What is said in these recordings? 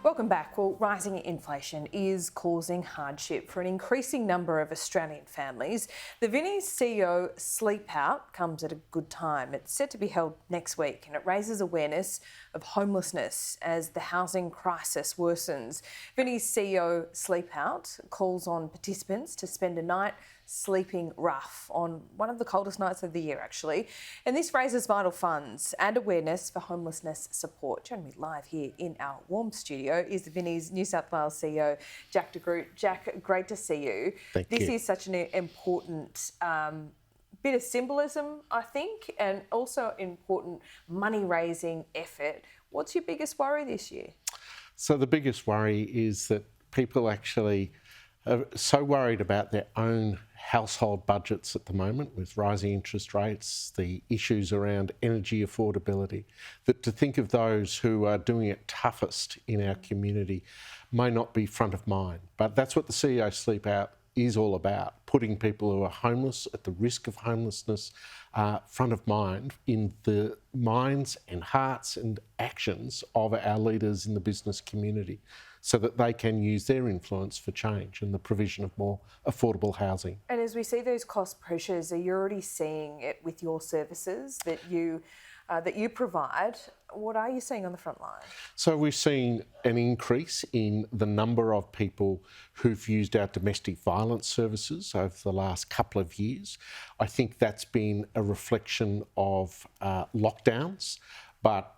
Welcome back. Well, rising inflation is causing hardship for an increasing number of Australian families. The Vinnies CEO Sleepout comes at a good time. It's set to be held next week and it raises awareness of homelessness as the housing crisis worsens. Vinnies CEO Sleepout calls on participants to spend a night sleeping rough on one of the coldest nights of the year, actually. And this raises vital funds and awareness for homelessness support. Joining me live here in our warm studio is the Vinnies New South Wales CEO, Jack de Groot. Jack, great to see you. Thank you. This is such an important bit of symbolism, I think, and also important money-raising effort. What's your biggest worry this year? So the biggest worry is that people actually are so worried about their own household budgets at the moment with rising interest rates, the issues around energy affordability, that to think of those who are doing it toughest in our community may not be front of mind. But that's what the CEO Sleepout is all about, putting people who are homeless, at the risk of homelessness, front of mind in the minds and hearts and actions of our leaders in the business community so that they can use their influence for change and the provision of more affordable housing. And as we see those cost pressures, are you already seeing it with your services that you provide? What are you seeing on the front line? So we've seen an increase in the number of people who've used our domestic violence services over the last couple of years. I think that's been a reflection of lockdowns, but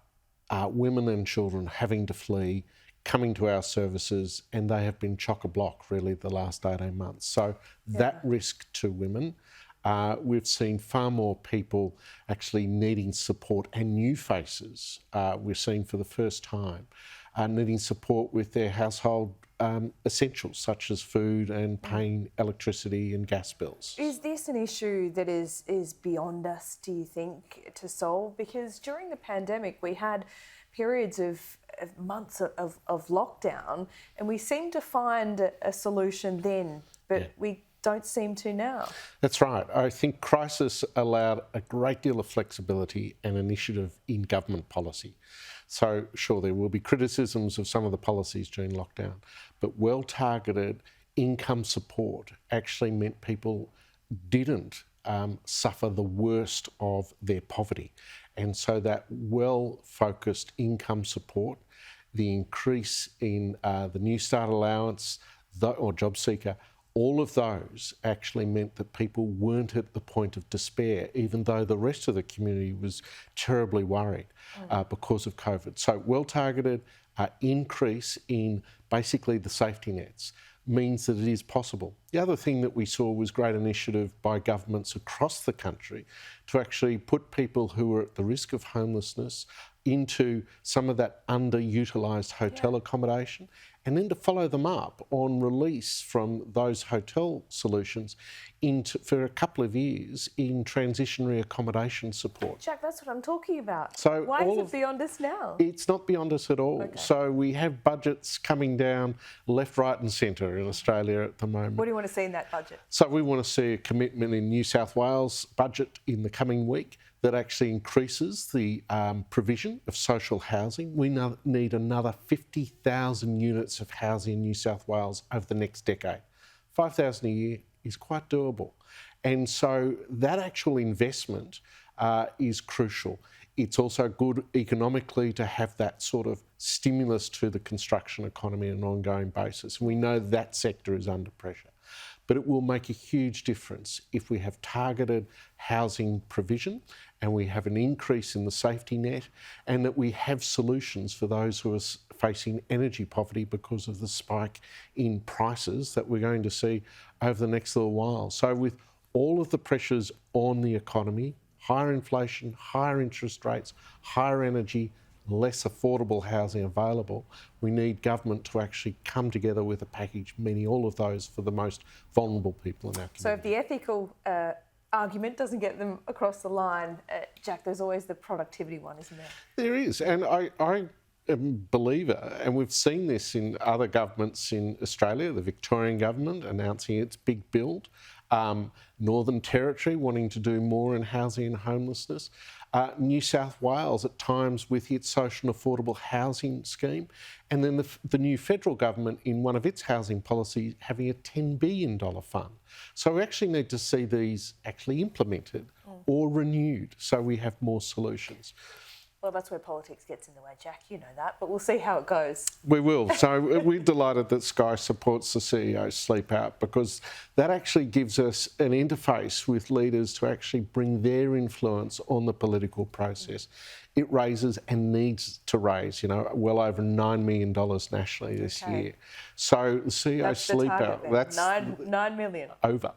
women and children having to flee, coming to our services, and they have been chock-a-block really the last 18 months. So that risk to women, we've seen far more people actually needing support, and new faces we're seeing for the first time needing support with their household essentials such as food and paying electricity and gas bills. Is this an issue that is beyond us, do you think, to solve? Because during the pandemic we had periods of months of lockdown and we seemed to find a solution then, but we don't seem to now. That's right. I think crisis allowed a great deal of flexibility and initiative in government policy. So sure, there will be criticisms of some of the policies during lockdown, but well-targeted income support actually meant people didn't suffer the worst of their poverty. And so that well-focused income support, the increase in the New Start allowance or job seeker, all of those actually meant that people weren't at the point of despair, even though the rest of the community was terribly worried because of COVID. So well-targeted increase in basically the safety nets means that it is possible. The other thing that we saw was great initiative by governments across the country to actually put people who are at the risk of homelessness into some of that underutilised hotel accommodation, and then to follow them up on release from those hotel solutions for a couple of years in transitionary accommodation support. Jack, that's what I'm talking about. So why is it beyond us now? It's not beyond us at all. Okay. So we have budgets coming down left, right and centre in Australia at the moment. What do you want to see in that budget? So we want to see a commitment in New South Wales budget in the coming week that actually increases the provision of social housing. We need another 50,000 units of housing in New South Wales over the next decade. 5,000 a year is quite doable. And so that actual investment is crucial. It's also good economically to have that sort of stimulus to the construction economy on an ongoing basis. We know that sector is under pressure. But it will make a huge difference if we have targeted housing provision and we have an increase in the safety net and that we have solutions for those who are facing energy poverty because of the spike in prices that we're going to see over the next little while. So with all of the pressures on the economy, higher inflation, higher interest rates, higher energy, less affordable housing available, we need government to actually come together with a package, meaning all of those for the most vulnerable people in our community. So if the ethical argument doesn't get them across the line, Jack, there's always the productivity one, isn't there? There is, and I am a believer, and we've seen this in other governments in Australia, the Victorian government announcing its big build, Northern Territory wanting to do more in housing and homelessness. New South Wales at times with its social and affordable housing scheme, and then the new federal government in one of its housing policies having a $10 billion fund. So we actually need to see these actually implemented or renewed so we have more solutions. Well, that's where politics gets in the way, Jack. You know that, but we'll see how it goes. We will. So we're delighted that Sky supports the CEO Sleepout, because that actually gives us an interface with leaders to actually bring their influence on the political process. It raises and needs to raise, well over $9 million nationally this year. So the CEO Sleepout, that's $9 million. Over.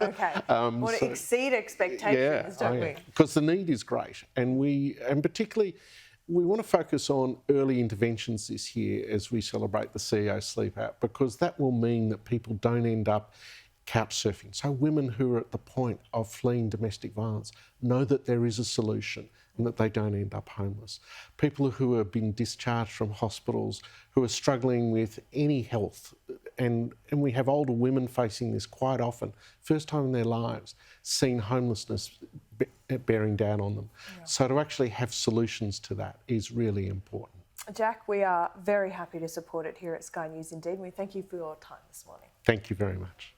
Okay. Want to exceed expectations, don't we? Because the need is great, and particularly we want to focus on early interventions this year as we celebrate the CEO Sleepout, because that will mean that people don't end up couch surfing. So women who are at the point of fleeing domestic violence know that there is a solution and that they don't end up homeless. People who have been discharged from hospitals, who are struggling with any health, and we have older women facing this quite often, first time in their lives, seeing homelessness bearing down on them. Yeah. So to actually have solutions to that is really important. Jack, we are very happy to support it here at Sky News indeed, and we thank you for your time this morning. Thank you very much.